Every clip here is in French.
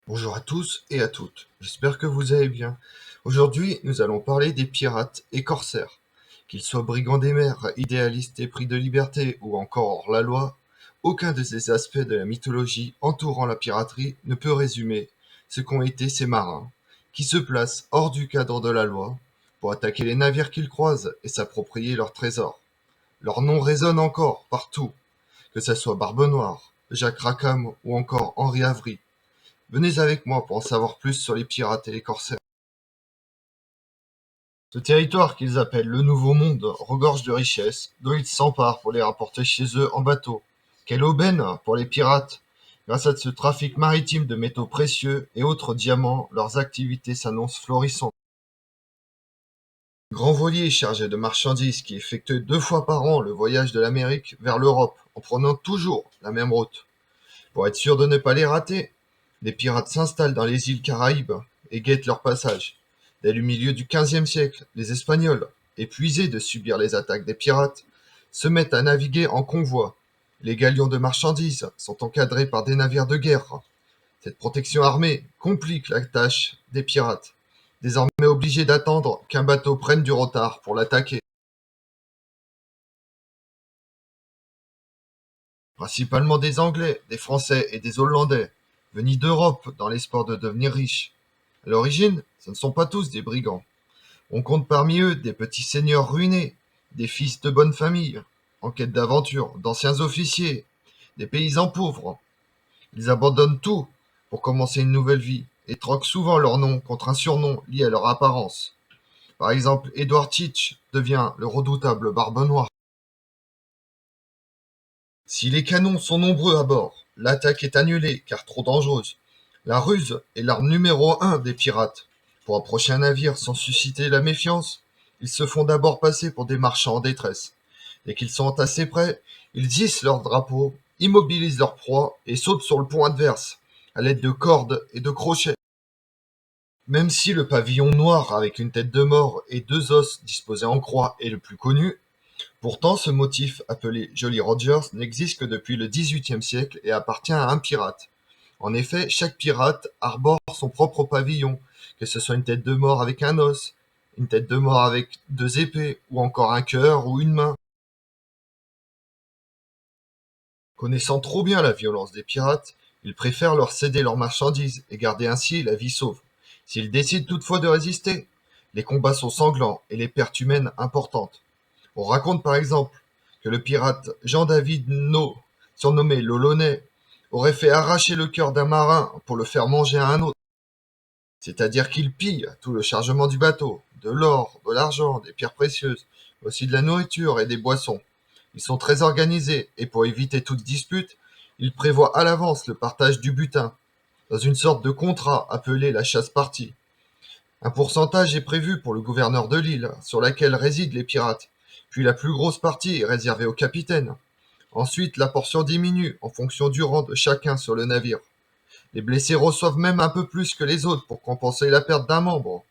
Bonjour à tous et à toutes, j'espère que vous allez bien. Aujourd'hui, nous allons parler des pirates et corsaires. Qu'ils soient brigands des mers, idéalistes épris de liberté ou encore hors-la-loi, aucun de ces aspects de la mythologie entourant la piraterie ne peut résumer ce qu'ont été ces marins, qui se placent hors du cadre de la loi pour attaquer les navires qu'ils croisent et s'approprier leurs trésors. Leur nom résonne encore partout, que ce soit Barbe Noire, Jacques Rackham ou encore Henri Avery. Venez avec moi pour en savoir plus sur les pirates et les corsaires. Ce territoire qu'ils appellent le Nouveau Monde regorge de richesses dont ils s'emparent pour les rapporter chez eux en bateau. Quelle aubaine pour les pirates! Grâce à ce trafic maritime de métaux précieux et autres diamants, leurs activités s'annoncent florissantes. Grand voilier chargé de marchandises qui effectue 2 fois par an le voyage de l'Amérique vers l'Europe en prenant toujours la même route. Pour être sûr de ne pas les rater, les pirates s'installent dans les îles Caraïbes et guettent leur passage. Dès le milieu du XVe siècle, les Espagnols, épuisés de subir les attaques des pirates, se mettent à naviguer en convoi. Les galions de marchandises sont encadrés par des navires de guerre. Cette protection armée complique la tâche des pirates, désormais obligés d'attendre qu'un bateau prenne du retard pour l'attaquer. Principalement des Anglais, des Français et des Hollandais, venus d'Europe dans l'espoir de devenir riches. À l'origine, ce ne sont pas tous des brigands. On compte parmi eux des petits seigneurs ruinés, des fils de bonne famille, en quête d'aventure, d'anciens officiers, des paysans pauvres. Ils abandonnent tout pour commencer une nouvelle vie et troquent souvent leur nom contre un surnom lié à leur apparence. Par exemple, Edward Teach devient le redoutable Barbe Noire. Si les canons sont nombreux à bord, l'attaque est annulée car trop dangereuse. La ruse est l'arme numéro un des pirates. Pour approcher un navire sans susciter la méfiance, ils se font d'abord passer pour des marchands en détresse. Dès qu'ils sont assez près, ils hissent leur drapeau, immobilisent leur proie et sautent sur le pont adverse, à l'aide de cordes et de crochets. Même si le pavillon noir avec une tête de mort et 2 os disposés en croix est le plus connu, pourtant, ce motif, appelé Jolly Rogers, n'existe que depuis le XVIIIe siècle et appartient à un pirate. En effet, chaque pirate arbore son propre pavillon, que ce soit une tête de mort avec un os, une tête de mort avec 2 épées, ou encore un cœur ou une main. Connaissant trop bien la violence des pirates, ils préfèrent leur céder leurs marchandises et garder ainsi la vie sauve. S'ils décident toutefois de résister, les combats sont sanglants et les pertes humaines importantes. On raconte par exemple que le pirate Jean-David No, surnommé l'Olonnais, aurait fait arracher le cœur d'un marin pour le faire manger à un autre. C'est-à-dire qu'il pille tout le chargement du bateau, de l'or, de l'argent, des pierres précieuses, aussi de la nourriture et des boissons. Ils sont très organisés et pour éviter toute dispute, ils prévoient à l'avance le partage du butin, dans une sorte de contrat appelé la chasse-partie. Un pourcentage est prévu pour le gouverneur de l'île sur laquelle résident les pirates, puis la plus grosse partie est réservée au capitaine. Ensuite, la portion diminue en fonction du rang de chacun sur le navire. Les blessés reçoivent même un peu plus que les autres pour compenser la perte d'un membre,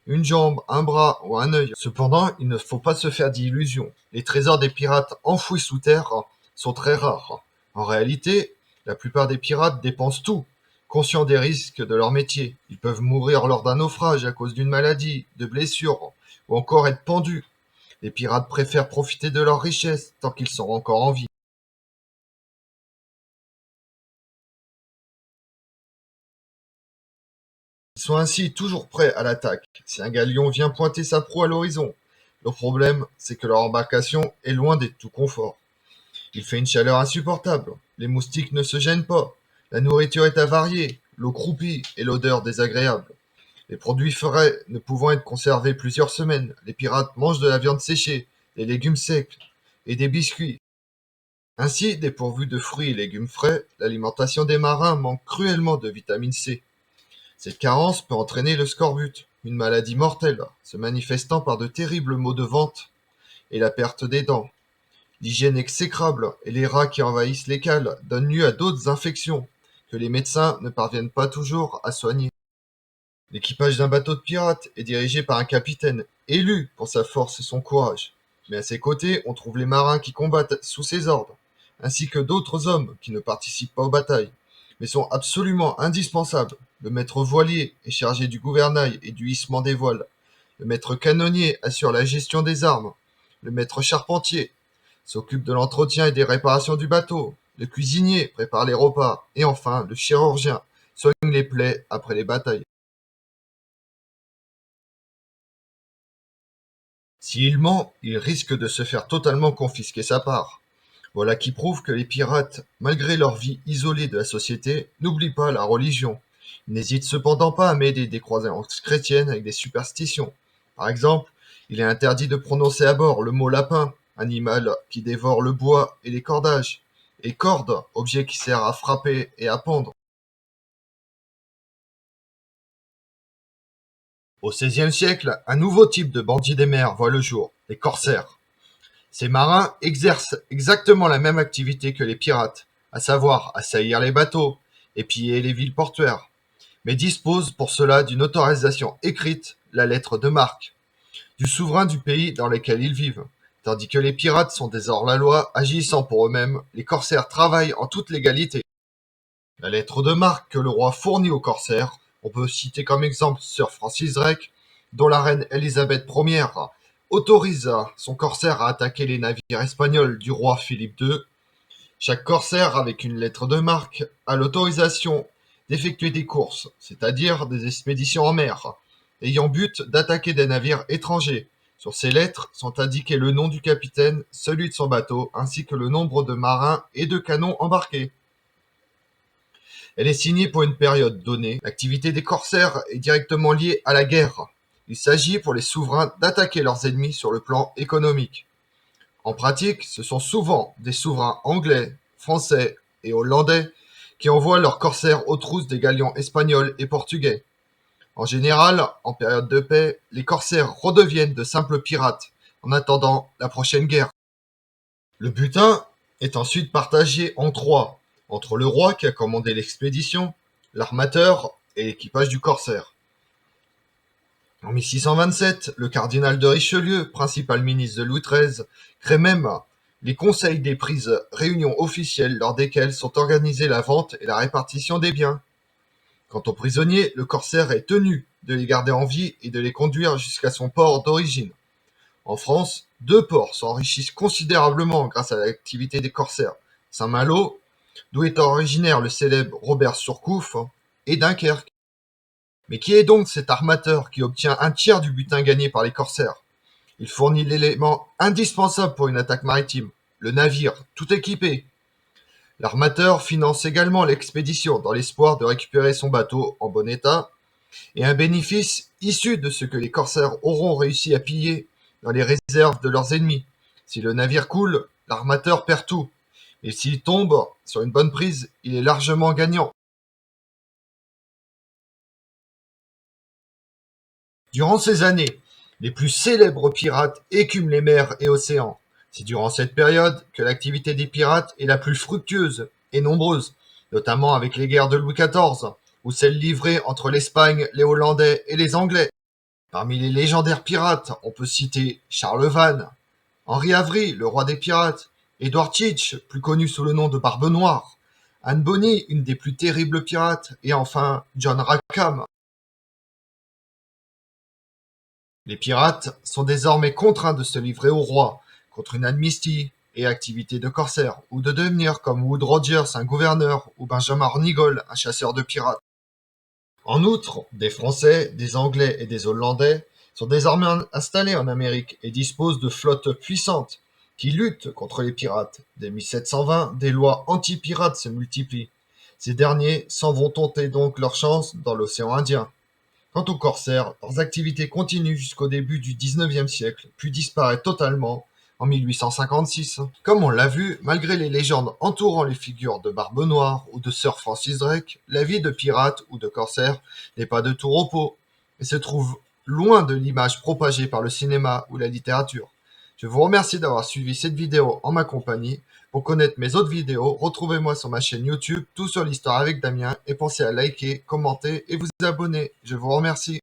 une jambe, un bras ou un œil. Cependant, il ne faut pas se faire d'illusions. Les trésors des pirates enfouis sous terre sont très rares. En réalité, la plupart des pirates dépensent tout, conscients des risques de leur métier. Ils peuvent mourir lors d'un naufrage à cause d'une maladie, de blessures, ou encore être pendus. Les pirates préfèrent profiter de leurs richesses tant qu'ils sont encore en vie. Ils sont ainsi toujours prêts à l'attaque si un galion vient pointer sa proue à l'horizon. Le problème, c'est que leur embarcation est loin d'être tout confort. Il fait une chaleur insupportable, les moustiques ne se gênent pas, la nourriture est avariée, l'eau croupie et l'odeur désagréable. Les produits frais ne pouvant être conservés plusieurs semaines, les pirates mangent de la viande séchée, des légumes secs et des biscuits. Ainsi, dépourvus de fruits et légumes frais, l'alimentation des marins manque cruellement de vitamine C. Cette carence peut entraîner le scorbut, une maladie mortelle, se manifestant par de terribles maux de ventre et la perte des dents. L'hygiène exécrable et les rats qui envahissent les cales donnent lieu à d'autres infections que les médecins ne parviennent pas toujours à soigner. L'équipage d'un bateau de pirates est dirigé par un capitaine élu pour sa force et son courage. Mais à ses côtés, on trouve les marins qui combattent sous ses ordres, ainsi que d'autres hommes qui ne participent pas aux batailles, mais sont absolument indispensables. Le maître voilier est chargé du gouvernail et du hissement des voiles. Le maître canonnier assure la gestion des armes. Le maître charpentier s'occupe de l'entretien et des réparations du bateau. Le cuisinier prépare les repas. Et enfin, le chirurgien soigne les plaies après les batailles. S'il ment, il risque de se faire totalement confisquer sa part. Voilà qui prouve que les pirates, malgré leur vie isolée de la société, n'oublient pas la religion. Ils n'hésitent cependant pas à mêler des croyances chrétiennes avec des superstitions. Par exemple, il est interdit de prononcer à bord le mot lapin, animal qui dévore le bois et les cordages, et corde, objet qui sert à frapper et à pendre. Au XVIe siècle, un nouveau type de bandits des mers voit le jour, les corsaires. Ces marins exercent exactement la même activité que les pirates, à savoir assaillir les bateaux et piller les villes portuaires, mais disposent pour cela d'une autorisation écrite, la lettre de marque, du souverain du pays dans lequel ils vivent. Tandis que les pirates sont des hors-la-loi, agissant pour eux-mêmes, les corsaires travaillent en toute légalité. La lettre de marque que le roi fournit aux corsaires, on peut citer comme exemple Sir Francis Drake, dont la reine Elisabeth Ier autorisa son corsaire à attaquer les navires espagnols du roi Philippe II. Chaque corsaire avec une lettre de marque a l'autorisation d'effectuer des courses, c'est-à-dire des expéditions en mer, ayant but d'attaquer des navires étrangers. Sur ces lettres sont indiqués le nom du capitaine, celui de son bateau, ainsi que le nombre de marins et de canons embarqués. Elle est signée pour une période donnée. L'activité des corsaires est directement liée à la guerre. Il s'agit pour les souverains d'attaquer leurs ennemis sur le plan économique. En pratique, ce sont souvent des souverains anglais, français et hollandais qui envoient leurs corsaires aux trousses des galions espagnols et portugais. En général, en période de paix, les corsaires redeviennent de simples pirates en attendant la prochaine guerre. Le butin est ensuite partagé en trois, entre le roi qui a commandé l'expédition, l'armateur et l'équipage du corsaire. En 1627, le cardinal de Richelieu, principal ministre de Louis XIII, crée même les conseils des prises, réunions officielles lors desquelles sont organisées la vente et la répartition des biens. Quant aux prisonniers, le corsaire est tenu de les garder en vie et de les conduire jusqu'à son port d'origine. En France, deux ports s'enrichissent considérablement grâce à l'activité des corsaires: Saint-Malo, d'où est originaire le célèbre Robert Surcouf, et Dunkerque. Mais qui est donc cet armateur qui obtient un tiers du butin gagné par les corsaires? Il fournit l'élément indispensable pour une attaque maritime, le navire, tout équipé. L'armateur finance également l'expédition dans l'espoir de récupérer son bateau en bon état et un bénéfice issu de ce que les corsaires auront réussi à piller dans les réserves de leurs ennemis. Si le navire coule, l'armateur perd tout, mais s'il tombe sur une bonne prise, il est largement gagnant. Durant ces années, les plus célèbres pirates écument les mers et océans. C'est durant cette période que l'activité des pirates est la plus fructueuse et nombreuse, notamment avec les guerres de Louis XIV, ou celles livrées entre l'Espagne, les Hollandais et les Anglais. Parmi les légendaires pirates, on peut citer Charles Van, Henri Avery, le roi des pirates, Edward Teach, plus connu sous le nom de Barbe Noire, Anne Bonny, une des plus terribles pirates, et enfin John Rackham. Les pirates sont désormais contraints de se livrer au roi contre une amnistie et activité de corsaire, ou de devenir comme Wood Rogers, un gouverneur, ou Benjamin Hornigold, un chasseur de pirates. En outre, des Français, des Anglais et des Hollandais sont désormais installés en Amérique et disposent de flottes puissantes qui luttent contre les pirates. Dès 1720, des lois anti-pirates se multiplient. Ces derniers s'en vont tenter donc leur chance dans l'océan Indien. Quant aux corsaires, leurs activités continuent jusqu'au début du XIXe siècle, puis disparaissent totalement en 1856. Comme on l'a vu, malgré les légendes entourant les figures de Barbe Noire ou de Sir Francis Drake, la vie de pirate ou de corsaire n'est pas de tout repos, et se trouve loin de l'image propagée par le cinéma ou la littérature. Je vous remercie d'avoir suivi cette vidéo en ma compagnie. Pour connaître mes autres vidéos, retrouvez-moi sur ma chaîne YouTube, Tout sur l'Histoire avec Damien, et pensez à liker, commenter et vous abonner. Je vous remercie.